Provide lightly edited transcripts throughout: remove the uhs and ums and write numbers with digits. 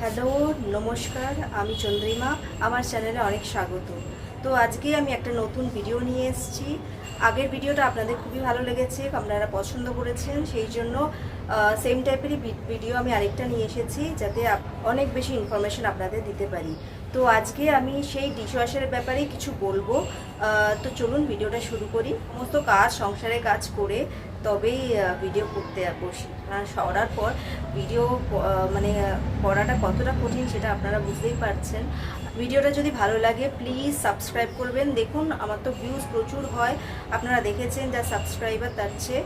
Hello, নমস্কার। আমি চন্দ্রিমা। আমার চ্যানেলে অনেক স্বাগত। তো আজকে আমি একটা নতুন ভিডিও নিয়ে এসেছি। আগের ভিডিওটা আপনাদের খুবই ভালো লেগেছে, আপনারা পছন্দ করেছেন, সেই জন্য সেম টাইপেরই ভিডিও আমি আরেকটা নিয়ে এসেছি, যাতে অনেক বেশি ইনফরমেশন আপনাদের দিতে পারি। তো আজকে আমি সেই ডিশওয়াশারের ব্যাপারে কিছু বলবো। তো চলুন ভিডিওটা শুরু করি। সমস্ত কাজ, সংসারের কাজ করে তবেই ভিডিও করতে বসি। আর সরার পর ভিডিও মানে করাটা কতটা কঠিন সেটা আপনারা বুঝতেই পারছেন। ভিডিওটা যদি ভালো লাগে প্লিজ সাবস্ক্রাইব করবেন। দেখুন আমার তো ভিউজ প্রচুর হয়, আপনারা দেখেছেন, যা সাবস্ক্রাইবার তার চেয়ে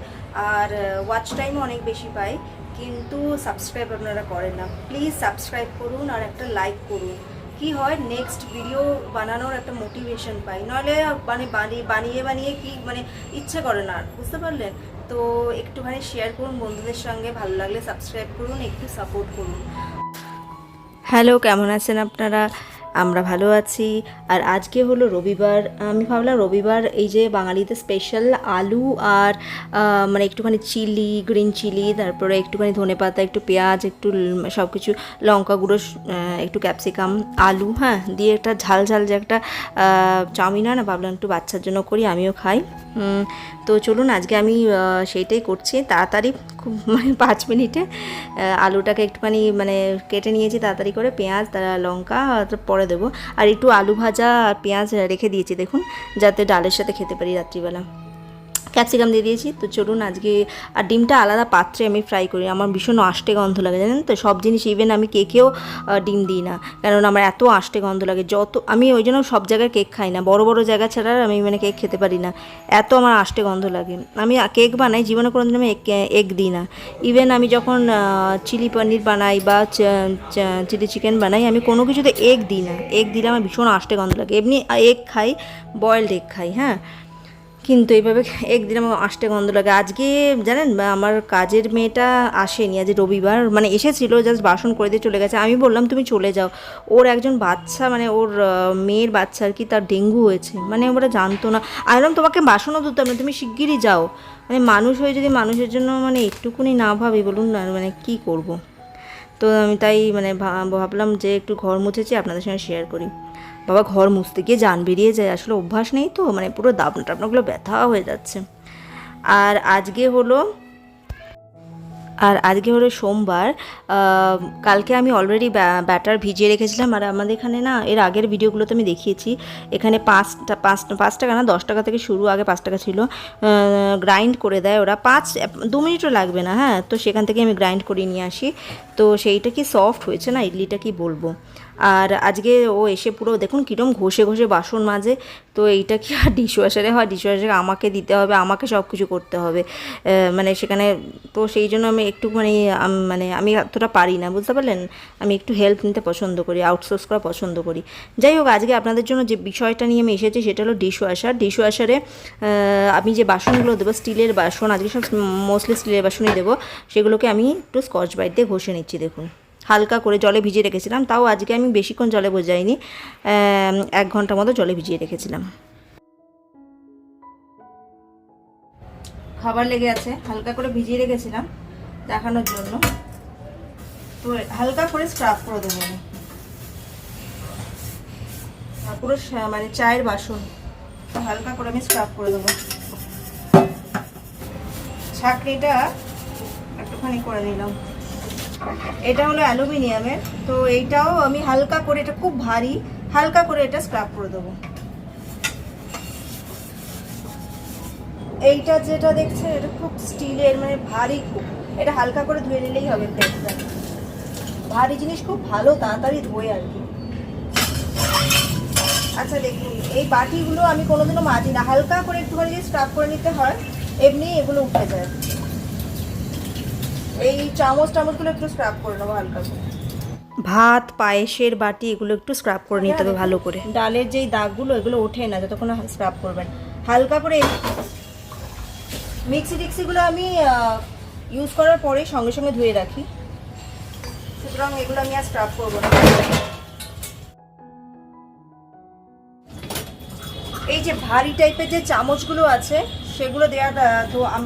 আর ওয়াচ টাইমও অনেক বেশি পাই, কিন্তু সাবস্ক্রাইব আপনারা করেন না। প্লিজ সাবস্ক্রাইব করুন আর একটা লাইক করুন। কি হয়, নেক্সট ভিডিও বানানোর একটা মোটিভেশন পাই, নইলে মানে বানিয়ে বানিয়ে কি মানে ইচ্ছে করে না, বুঝতে পারলেন? তো একটুখানি শেয়ার করুন বন্ধুদের সঙ্গে, ভালো লাগলে সাবস্ক্রাইব করুন, একটু সাপোর্ট করুন। হ্যালো, কেমন আছেন আপনারা? আমরা ভালো আছি। আর আজকে হলো রবিবার। আমি ভাবলাম রবিবার এই যে বাঙালিতে স্পেশাল আলু আর মানে একটুখানি চিলি, গ্রিন চিলি, তারপরে একটুখানি ধনেপাতা, একটু পেঁয়াজ, একটু সব কিছু, লঙ্কা গুঁড়ো, একটু ক্যাপসিকাম, আলু, হ্যাঁ, দিয়ে একটা ঝাল ঝাল যে একটা চাউমিন হয় না, ভাবলাম একটু বাচ্চার জন্য করি, আমিও খাই। তো চলুন আজকে আমি সেইটাই করছি তাড়াতাড়ি, খুব মানে 5 মিনিটে। আলুটাকে একটুখানি মানে কেটে নিয়েছি তাড়াতাড়ি করে, পেঁয়াজ, লঙ্কা পরে দেবো, আর একটু আলু ভাজা আর পেঁয়াজ রেখে দিয়েছি দেখুন, যাতে ডালের সাথে খেতে পারি রাত্রিবেলা। ক্যাপসিকাম দিয়ে দিয়েছি। তো চলুন আজকে, আর ডিমটা আলাদা পাত্রে আমি ফ্রাই করি, আমার ভীষণ আষ্টে গন্ধ লাগে জানেন তো, সব জিনিস, ইভেন আমি কেকেও ডিম দিই না, কারণ আমার এত আষ্টে গন্ধ লাগে। আমি ওই জন্য সব জায়গায় কেক খাই না, বড় বড় জায়গা ছাড়া আমি মানে কেক খেতে পারি না, এত আমার আষ্টে গন্ধ লাগে। আমি কেক বানাই, জীবনে কোনো দিন আমি এগ দিই না। ইভেন আমি যখন চিলি পনির বানাই বা চিলি চিকেন বানাই, আমি কোনো কিছুতে এগ দিই না, এগ দিলে আমার ভীষণ আষ্টে গন্ধ লাগে। এমনি এগ খাই, বয়েলড এগ খাই, হ্যাঁ, কিন্তু এইভাবে একদিন আমার আষ্টে গন্ধ লাগে। আজকে জানেন, আমার কাজের মেয়েটা আসেনি, আজ রবিবার, মানে এসেছিলো, জাস্ট বাসন করে দিয়ে চলে গেছে। আমি বললাম তুমি চলে যাও, ওর একজন বাচ্চা, মানে ওর মেয়ের বাচ্চা আর কি, তার ডেঙ্গু হয়েছে, মানে ওরা জানতো না। আমি বললাম তোমাকে বাসনও ধুতাম না, তুমি শিগগিরই যাও। মানে মানুষ হয়ে যদি মানুষের জন্য মানে একটুকুনি না ভাবি, বলুন না, মানে কি করব। তো আমি তাই মানে ভাবলাম যে একটু ঘর মুছেছি, আপনাদের সঙ্গে শেয়ার করি। বাবা, ঘর মুছতে গিয়ে জান বেরিয়ে যায়, আসলে অভ্যাস নেই তো, মানে পুরো দাবনা টাবনাগুলো ব্যথা হয়ে যাচ্ছে। আর আজকে হলো সোমবার। কালকে আমি অলরেডি ব্যাটার ভিজিয়ে রেখেছিলাম, আর আমাদের এখানে না, এর আগের ভিডিওগুলোতে আমি দেখিয়েছি, এখানে 5 টাকা না 10 টাকা থেকে শুরু, আগে 5 টাকা ছিল, গ্রাইন্ড করে দেয় ওরা, 2 মিনিটও লাগবে না, হ্যাঁ। তো সেখান থেকে আমি গ্রাইন্ড করে নিয়ে আসি। তো সেইটা কি সফট হয়েছে না, ইডলিটা কি বলবো। আর আজকে ও এসে পুরো দেখুন কীরকম ঘষে ঘষে বাসন মাজে। তো এইটা কি আর ডিশওয়াশারে হয়? ডিশওয়াশারে আমাকে দিতে হবে, আমাকে সব কিছু করতে হবে, মানে সেখানে। তো সেই জন্য আমি একটু মানে আমি এতটা পারি না, বুঝতে পারলেন। আমি একটু হেল্প নিতে পছন্দ করি, আউটসোর্স করা পছন্দ করি। যাই হোক, আজকে আপনাদের জন্য যে বিষয়টা নিয়ে আমি এসেছি সেটা হলো ডিশওয়াশারে আমি যে বাসনগুলো দেবো, স্টিলের বাসন, আজকে সব মোস্টলি স্টিলের বাসনই দেবো, সেগুলোকে আমি একটু স্কচ ব্রাইট দিয়ে ঘষে নিচ্ছি। দেখুন, হালকা করে জলে ভিজিয়ে রেখেছিলাম, তাও আজকে আমি বেশিক্ষণ জলে ভেজাইনি, 1 ঘন্টা মতো জলে ভিজিয়ে রেখেছিলাম। খাবার লেগে আছে, হালকা করে ভিজিয়ে রেখেছিলাম দেখানোর জন্য। তো হালকা করে স্ক্রাব করে দেবো আমি, পুরো মানে চায়ের বাসন হালকা করে আমি স্ক্রাব করে দেবো। ছাঁকনিটা একটুখানি করে নিলাম। এটা হলো অ্যালুমিনিয়ামের, তো এইটাও আমি হালকা করে, এটা খুব ভারী, হালকা করে এটা স্ক্রাব করে দেবো। এইটা যেটা দেখছেন, এটা খুব স্টিলের, মানে ভারী খুব, এটা হালকা করে ধুয়ে নিলেই হবে। প্লেটটা ভারী জিনিস, খুব ভালো তাড়াতাড়ি ধোয় আর কি। আচ্ছা দেখুন, এই বাটিগুলো আমি কোনোদিনও মাজি না, হালকা করে একটুখানি যদি স্ক্রাব করে নিতে হয়, এমনি এগুলো উঠে যায়। এই চামচগুলো একটু স্ক্রাব করে নেবো হালকা করে। ভাত, পায়েসের বাটি, এগুলো একটু স্ক্রাব করে নিতে হবে ভালো করে। ডালের যেই দাগগুলো, এগুলো ওঠে না যতক্ষণ স্ক্রাব করবেন হালকা করে। মিক্সি টিক্সিগুলো আমি ইউজ করার পরে সঙ্গে সঙ্গে ধুয়ে রাখি, সুতরাং এগুলো আমি আর স্ক্রাব করবো না। এই যে ভারী টাইপের যে চামচগুলো আছে, সেগুলো দেওয়ার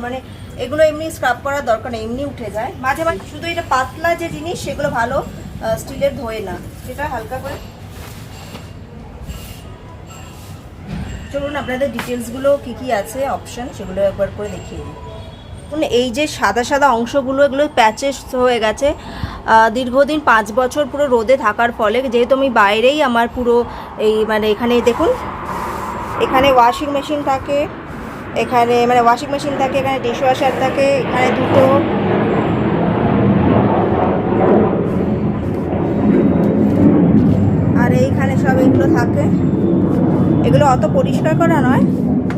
মানে এগুলো এমনি স্ক্রাব করার দরকার নেই, এমনি উঠে যায় মাঝে মাঝে। শুধু এটা পাতলা যে জিনিস, সেগুলো ভালো স্টিলের ধোয়ে না, সেটা হালকা করে। চলুন আপনাদের ডিটেলসগুলো কী কী আছে অপশান সেগুলো একবার করে দেখিয়ে দিই। এই যে সাদা সাদা অংশগুলো, এগুলো প্যাচেস হয়ে গেছে দীর্ঘদিন 5 বছর পুরো রোদে থাকার ফলে। যেহেতু আমি বাইরেই আমার পুরো এই মানে এখানে দেখুন, এখানে ওয়াশিং মেশিন থাকে, এখানে মানে ওয়াশিং মেশিন থাকে, এখানে ডিশওয়াশার থাকে, এখানে দুটো, আর এইখানে সব এগুলো থাকে। এগুলো অত পরিষ্কার করা নয়,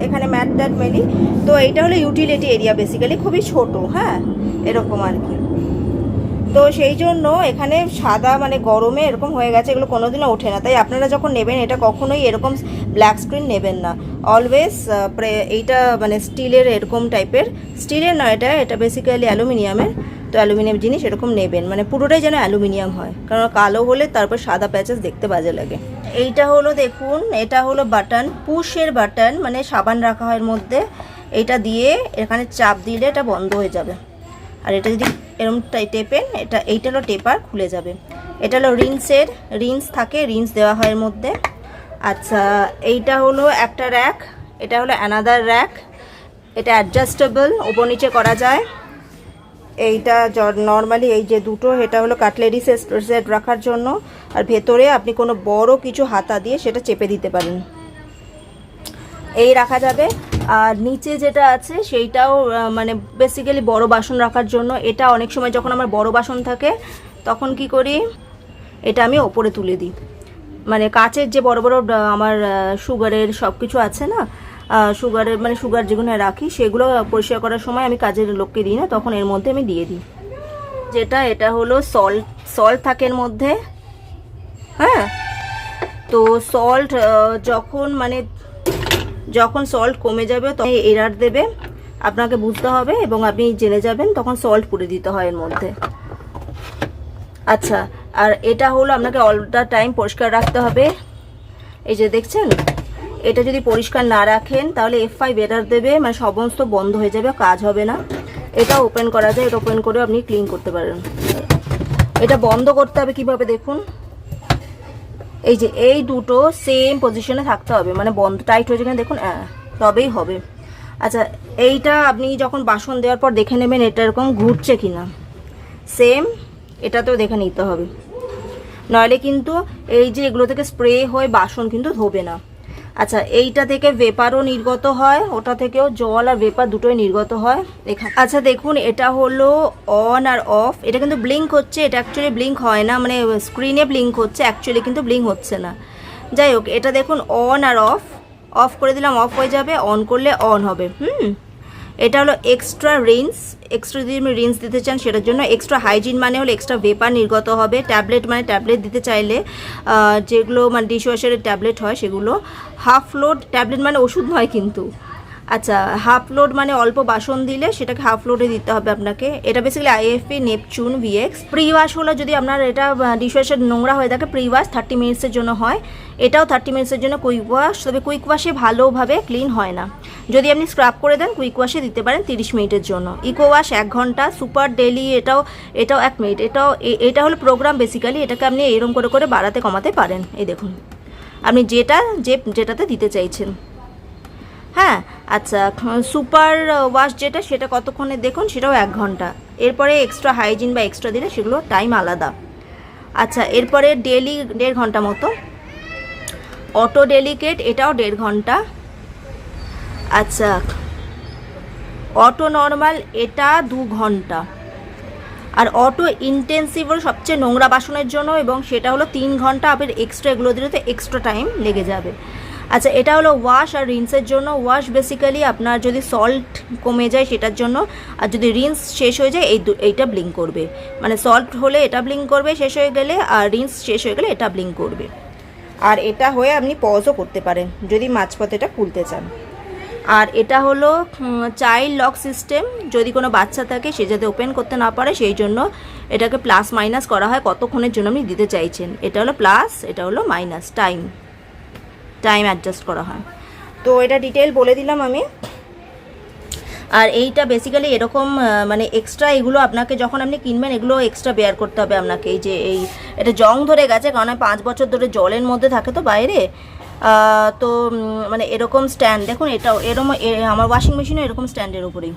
এখানে ম্যাট ট্যাট মেলি। তো এইটা হলো ইউটিলিটি এরিয়া, বেসিক্যালি খুবই ছোট, হ্যাঁ এরকম আর কি। তো সেই জন্য এখানে সাদা মানে গরমে এরকম হয়ে গেছে, এগুলো কোনোদিনও ওঠে না। তাই আপনারা যখন নেবেন এটা কখনোই এরকম ব্ল্যাক স্ক্রিন নেবেন না, অলওয়েজ এইটা মানে স্টিলের এরকম টাইপের, স্টিলের নয় এটা বেসিক্যালি অ্যালুমিনিয়ামের। তো অ্যালুমিনিয়াম জিনিস এরকম নেবেন, মানে পুরোটাই যেন অ্যালুমিনিয়াম হয়, কারণ কালো হলে তারপর সাদা প্যাচেস দেখতে বাজে লাগে। এইটা হলো দেখুন, এটা হলো বাটন, পুশের বাটন, মানে সাবান রাখা হয় এর মধ্যে। এটা দিয়ে এখানে চাপ দিলে এটা বন্ধ হয়ে যাবে, আর এটা যদি এরকম টেপেন, এইটা হলো টেপার, খুলে যাবে। এটা হলো রিন্স থাকে, রিন্স দেওয়া হয় এর মধ্যে। আচ্ছা, এইটা হলো একটা র্যাক, এটা হলো অ্যানাদার র্যাক, এটা অ্যাডজাস্টেবল, ওপর নিচে করা যায়। এইটা নর্মালি এই যে দুটো, এটা হলো কাটলেরি সেট রাখার জন্য, আর ভেতরে আপনি কোনো বড় কিছু হাতা দিয়ে সেটা চেপে দিতে পারেন, এই রাখা যাবে। আর নিচে যেটা আছে সেইটাও মানে বেসিক্যালি বড় বাসন রাখার জন্য। এটা অনেক সময় যখন আমার বড় বাসন থাকে তখন কি করি, এটা আমি ওপরে তুলে দিই। মানে কাচের যে বড় বড় আমার সুগারের সব কিছু আছে না, সুগারের মানে সুগার যেগুলো রাখি সেগুলো পরিষ্কার করার সময় আমি কাজের লোককে দিই না, তখন এর মধ্যে আমি দিয়ে দিই। এটা হলো সল্ট থাকে এর মধ্যে, হ্যাঁ। তো সল্ট যখন সল্ট কমে যাবে তখন এরার দেবে, আপনাকে বুঝতে হবে এবং আপনি জেনে যাবেন, তখন সল্ট পুড়ে দিতে হয় এর মধ্যে। আচ্ছা, আর এটা হলো আপনাকে অল দ্য টাইম পরিষ্কার রাখতে হবে। এই যে দেখছেন, এটা যদি পরিষ্কার না রাখেন তাহলে F5 এরার দেবে, মানে সমস্ত বন্ধ হয়ে যাবে, কাজ হবে না। এটা ওপেন করা যায়, এটা ওপেন করে আপনি ক্লিন করতে পারেন। এটা বন্ধ করতে হবে কিভাবে দেখুন, এই যে এই দুটো সেম পজিশনে থাকতে হবে, মানে বন্ধ টাইট হয়ে যাবে দেখুন, তবেই হবে। আচ্ছা, এইটা আপনি যখন বাসন দেওয়ার পর দেখে নেবেন এটা এরকম ঘুরছে কিনা, সেম এটাতেও দেখে নিতে হবে, নইলে কিন্তু এই যে এগুলো থেকে স্প্রে হয়ে বাসন কিন্তু ধোবে না। আচ্ছা, এইটা থেকে ভেপারও নির্গত হয়, ওটা থেকেও জল আর ভেপার দুটোই নির্গত হয় এখানে। আচ্ছা দেখুন, এটা হলো অন আর অফ, এটা কিন্তু ব্লিঙ্ক হচ্ছে, এটা অ্যাকচুয়ালি ব্লিঙ্ক হয় না, মানে স্ক্রিনে ব্লিঙ্ক হচ্ছে, অ্যাকচুয়ালি কিন্তু ব্লিঙ্ক হচ্ছে না। যাই হোক, এটা দেখুন অন আর অফ করে দিলাম, অফ হয়ে যাবে, অন করলে অন হবে। এটা হলো এক্সট্রা যদি আপনি রিন্স দিতে চান সেটার জন্য। এক্সট্রা হাইজিন মানে হলো এক্সট্রা ভেপার নির্গত হবে। ট্যাবলেট মানে ট্যাবলেট দিতে চাইলে যেগুলো মানে ডিশওয়াশারের ট্যাবলেট হয় সেগুলো। হাফ লোড ট্যাবলেট মানে ওষুধ নয় কিন্তু। আচ্ছা, হাফ লোড মানে অল্প বাসন দিলে সেটাকে হাফ লোডে দিতে হবে আপনাকে। এটা basically IFP Neptune VX। Pre wash হলো যদি আপনার এটা ডিশওয়াশার নোংরা হয়ে থাকে, প্রি ওয়াশ 30 মিনিটসের জন্য হয়। এটাও 30 মিনিটসের জন্য কুইক ওয়াশ, তবে কুইক ওয়াশে ভালোভাবে ক্লিন হয় না। যদি আপনি স্ক্রাব করে দেন কুইক ওয়াশে দিতে পারেন 30 মিনিটের জন্য। ইকো ওয়াশ 1 ঘন্টা, সুপার ডেলি এটাও 1 মিনিট। এটা হলো প্রোগ্রাম বেসিক্যালি, এটাকে আপনি এরকম করে বাড়াতে কমাতে পারেন। এই দেখুন আপনি যেটাতে দিতে চাইছেন, হ্যাঁ। আচ্ছা, সুপার ওয়াশ সেটা কতক্ষণে দেখুন, সেটাও 1 ঘন্টা। এরপরে এক্সট্রা হাইজিন বা এক্সট্রা দিলে সেগুলো টাইম আলাদা। আচ্ছা, এরপরে ডেলি 1.5 ঘন্টা মতো। অটো ডেলিকেট এটাও 1.5 ঘন্টা। আচ্ছা, অটো নর্মাল এটা 2 ঘন্টা। আর অটো ইন্টেন্সিভ হলো সবচেয়ে নোংরা বাসনের জন্য, এবং সেটা হলো 3 ঘন্টা। আবার এক্সট্রা এগুলো দিলে তো এক্সট্রা টাইম লেগে যাবে। আচ্ছা, এটা হলো ওয়াশ আর রিন্সের জন্য। ওয়াশ বেসিক্যালি আপনার যদি সল্ট কমে যায় সেটার জন্য, আর যদি রিন্স শেষ হয়ে যায় এইটা ব্লিঙ্ক করবে, মানে সল্ট হলে এটা ব্লিঙ্ক করবে শেষ হয়ে গেলে, আর রিন্স শেষ হয়ে গেলে এটা ব্লিঙ্ক করবে। আর এটা হয়ে আপনি পজও করতে পারেন যদি মাঝপথে এটা খুলতে চান। আর এটা হলো চাইল্ড লক সিস্টেম, যদি কোনো বাচ্চা থাকে সে যাতে ওপেন করতে না পারে সেই জন্য এটাকে প্লাস মাইনাস করা হয় কতক্ষণের জন্য আপনি দিতে চাইছেন। এটা হলো প্লাস, এটা হলো মাইনাস, টাইম অ্যাডজাস্ট করা হয়। তো এটা ডিটেল বলে দিলাম আমি। আর এইটা বেসিক্যালি এরকম মানে এক্সট্রা এগুলো আপনাকে যখন আপনি কিনবেন এগুলো এক্সট্রা বেয়ার করতে হবে আপনাকে। এই যে এটা জং ধরে গেছে, কারণ 5 বছর ধরে জলের মধ্যে থাকে তো বাইরে। তো মানে এরকম স্ট্যান্ড দেখুন, এটাও এরকম আমার ওয়াশিং মেশিনও এরকম স্ট্যান্ডের উপরেই,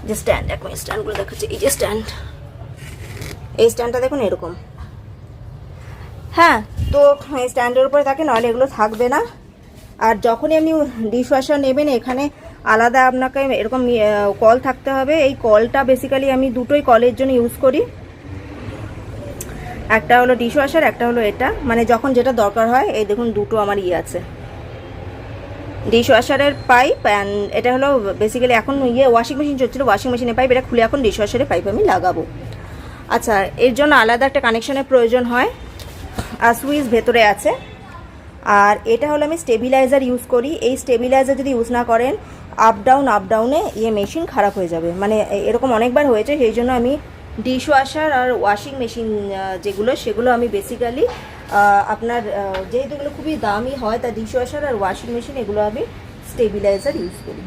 যে স্ট্যান্ড, এক মিনিট স্ট্যান্ডগুলো দেখাচ্ছি। এই যে স্ট্যান্ড, এই স্ট্যান্ডটা দেখুন এরকম। হ্যাঁ, তো এই স্ট্যান্ডের উপরে থাকে, নাহলে এগুলো থাকবে না। আর যখনই আপনি ডিশওয়াশার নেবেন এখানে আলাদা আপনাকে এরকম কল থাকতে হবে। এই কলটা বেসিক্যালি আমি দুটোই কলের জন্য ইউজ করি, একটা হলো ডিশওয়াশার, একটা হলো এটা, মানে যখন যেটা দরকার হয়। এই দেখুন দুটো আমার আছে, ডিশওয়াশারের পাইপ অ্যান্ড এটা হলো বেসিক্যালি এখন ওয়াশিং মেশিন চলছিল, ওয়াশিং মেশিনের পাইপ, এটা খুলে এখন ডিশওয়াশারের পাইপ আমি লাগাবো। আচ্ছা, এর জন্য আলাদা একটা কানেকশনের প্রয়োজন হয়, আর সুইচ ভেতরে আছে। আর এটা হলো আমি স্টেবিলাইজার ইউজ করি। এই স্টেবিলাইজার যদি ইউজ না করেন আপ ডাউনে মেশিন খারাপ হয়ে যাবে, মানে এরকম অনেকবার হয়েছে। সেই জন্য আমি ডিশওয়াশার আর ওয়াশিং মেশিন সেগুলো আমি বেসিক্যালি আপনার যেহেতু এগুলো খুবই দামি হয়, তা ডিশওয়াশার আর ওয়াশিং মেশিন এগুলো আমি স্টেবিলাইজার ইউজ করি।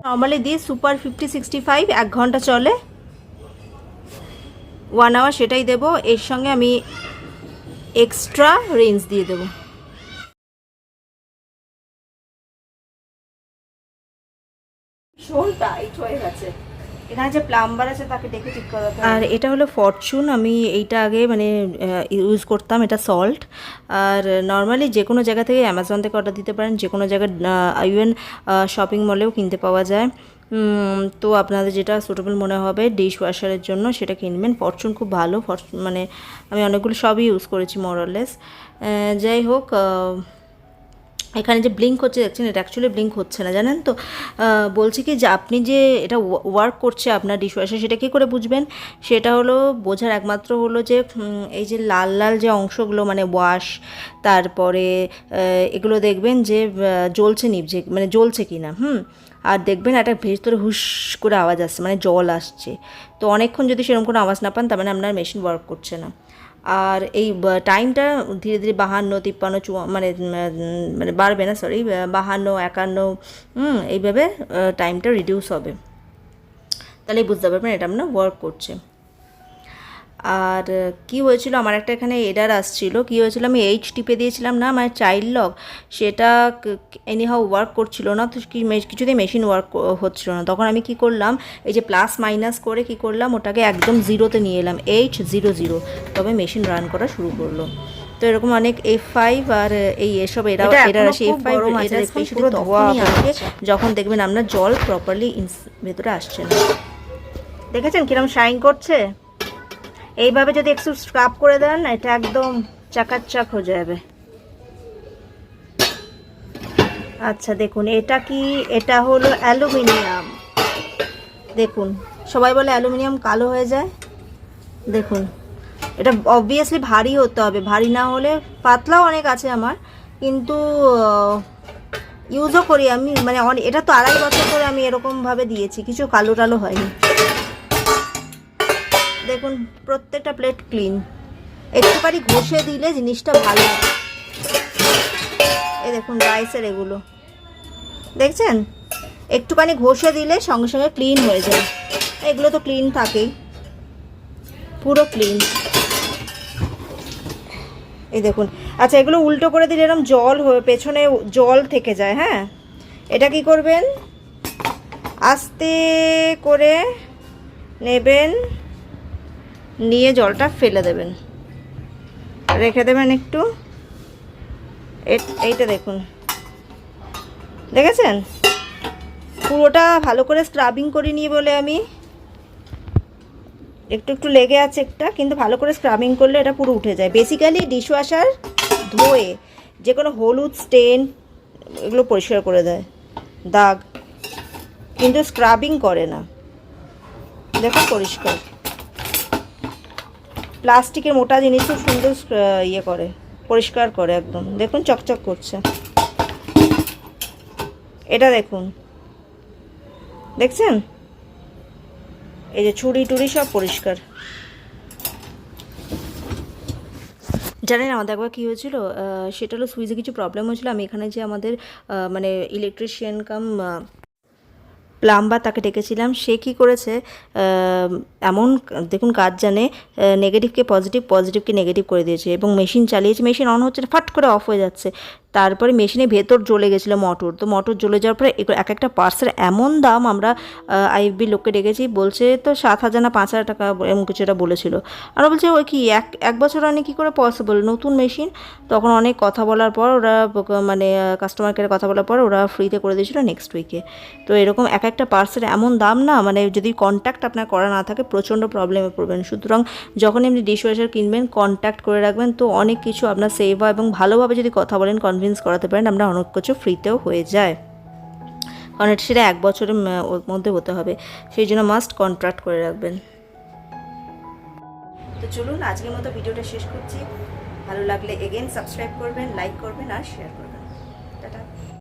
নর্মালি দিই সুপার 50-65, 1 ঘন্টা চলে, 1 আওয়ার সেটাই দেবো। এর সঙ্গে আমি এক্সট্রা রেঞ্জ দিয়ে দেবো। ভীষণ টাইট হয়ে গেছে, এখানে যে প্লাম্বার আছে তাকে ডেকে ঠিক করাতে হবে। আর এটা হলো ফরচুন, আমি এইটা আগে মানে ইউজ করতাম, এটা সল্ট। আর নর্মালি যে কোনো জায়গা থেকে অ্যামাজন থেকে অর্ডার দিতে পারেন, যে কোনো জায়গায় ইভেন শপিং মলেও কিনতে পাওয়া যায়। তো আপনাদের যেটা সুটেবল মনে হবে ডিশ ওয়াশারের জন্য সেটা কিনবেন। ফরচুন খুব ভালো, মানে আমি অনেকগুলো সবই ইউজ করেছি মোরলেস। যাই হোক, এখানে যে ব্লিঙ্ক হচ্ছে দেখছেন, এটা অ্যাকচুয়ালি ব্লিঙ্ক হচ্ছে না, জানেন তো। বলছি কি যে আপনি যে এটা ওয়ার্ক করছে আপনার ডিশওয়াশার, সেটা কী করে বুঝবেন? সেটা হলো বোঝার একমাত্র হলো যে এই যে লাল লাল যে অংশগুলো মানে ওয়াশ, তারপরে এগুলো দেখবেন যে জ্বলছে নিভছে, মানে জ্বলছে কি না। আর দেখবেন একটা ভেতরে হুশ করে আওয়াজ আসছে, মানে জল আসছে। তো অনেকক্ষণ যদি সেরকম কোনো আওয়াজ না পান, তার মানে আপনার মেশিন ওয়ার্ক করছে না। আর এই টাইমটা ধীরে ধীরে 52, 53, মানে মানে বাড়বে না, সরি, 52, 51, এইভাবে টাইমটা রিডিউস হবে। তাহলেই বুঝতে পারবেন এটা আপনার ওয়ার্ক করছে। আর কি হয়েছিল, আমার একটা এখানে এরার আসছিল। কি হয়েছিল, আমি এইচ টিপে দিয়েছিলাম না আমার চাইল্ড লক, সেটা এনিহাউ ওয়ার্ক করছিল না। তো কিছুতেই মেশিন ওয়ার্ক হচ্ছিল না। তখন আমি কি করলাম, এই যে প্লাস মাইনাস করে কি করলাম, ওটাকে একদম 0-তে নিয়ে এলাম, H00, তবে মেশিন রান করা শুরু করলো। তো এরকম অনেক F5 আর এই এসব এরার আসে। F5 এটা স্পেশালি তখনই আসে যখন দেখবেন আপনার জল প্রপারলি ভেতরে আসছে না। দেখেছেন কিরকম শাইন করছে? এইভাবে যদি একটু স্ক্রাব করে দেন, এটা একদম চাকাচাক হয়ে যাবে। আচ্ছা দেখুন, এটা কি, এটা হলো অ্যালুমিনিয়াম। দেখুন, সবাই বলে অ্যালুমিনিয়াম কালো হয়ে যায়। দেখুন, এটা অবভিয়াসলি ভারী হতে হবে, ভারী না হলে, পাতলাও অনেক আছে আমার, কিন্তু ইউজও করি আমি, মানে এটা তো 2.5 বছর ধরে আমি এরকমভাবে দিয়েছি, কিছু কালো টালো হয়নি। দেখুন প্রত্যেকটা প্লেট ক্লিন, একটুখানি ঘষে দিলে জিনিসটা ভালো হয়। এই দেখুন রাইসের এগুলো দেখছেন, একটুখানি ঘষে দিলে সঙ্গে সঙ্গে ক্লিন হয়ে যায়। এগুলো তো ক্লিন থাকেই, পুরো ক্লিন। এই দেখুন। আচ্ছা, এগুলো উল্টো করে দিলে এরকম জল হয়ে পেছনে জল থেকে যায়। হ্যাঁ, এটা কি করবেন, আস্তে করে নেবেন, নিয়ে জলটা ফেলে দেবেন। রেখে দেবেন একটু। এইটা দেখুন, দেখেছেন পুরোটা ভালো করে স্ক্রাবিং করিনি বলে আমি একটু একটু লেগে আছে একটা, কিন্তু ভালো করে স্ক্রাবিং করলে এটা পুরো উঠে যায়। বেসিক্যালি ডিশওয়াশার ধোয়ে যে কোনো হলুদ স্টেন এগুলো পরিষ্কার করে দেয়, দাগ, কিন্তু স্ক্রাবিং করে না। দেখুন পরিষ্কার, প্লাস্টিকের মোটা জিনিস খুব সুন্দর ইয়ে করে, পরিষ্কার করে একদম। দেখুন চকচক করছে। এটা দেখুন, দেখছেন এই যে ছুরি টুরি সব পরিষ্কার। জানেন আমাদের একবার কী হয়েছিল, সেটা হলো সুইচে কিছু প্রবলেম হয়েছিলো। আমি এখানে যে আমাদের মানে ইলেকট্রিশিয়ান কাম প্লাম্বার তাকে ডেকেছিলাম। সে কী করেছে, এমন দেখুন কাজ জানে, নেগেটিভকে পজিটিভ, পজিটিভকে নেগেটিভ করে দিয়েছে এবং মেশিন চালিয়েছে। মেশিন অন হচ্ছে না, ফাট করে অফ হয়ে যাচ্ছে। তারপরে মেশিনের ভেতর জ্বলে গেছিলো মোটর। তো মোটর জ্বলে যাওয়ার পরে এক একটা পার্টসের এমন দাম, আমরা আইএফবি লোককে ডেকেছি, বলছে তো 7,000 না 5,000 টাকা এমন কিছু এটা বলেছিল। আর বলছে ওই কি এক বছর আনে কী করে পসিবল, নতুন মেশিন। তখন অনেক কথা বলার পর ওরা মানে কাস্টমার কেয়ারে কথা বলার পর ওরা ফ্রিতে করে দিয়েছিলো নেক্সট উইকে। তো এরকম এক একটা পার্টসের এমন দাম না, মানে যদি কন্ট্যাক্ট আপনার করা না থাকে প্রচণ্ড প্রবলেমে পড়বেন। সুতরাং যখন এমনি ডিশওয়াশার কিনবেন কন্ট্যাক্ট করে রাখবেন, তো অনেক কিছু আপনার সেভ হয় এবং ভালোভাবে যদি কথা বলেন কনভিন্স করাতে পারেন, আমরা অনেক কিছু ফ্রিতেও হয়ে যায়। কারণ সেটা 1 বছরের মধ্যে হতে হবে, সেই জন্য মাস্ট কন্ট্রাক্ট করে রাখবেন। তো চলুন আজকের মতো ভিডিওটা শেষ করছি। ভালো লাগলে এগেন সাবস্ক্রাইব করবেন, লাইক করবেন আর শেয়ার করবেন।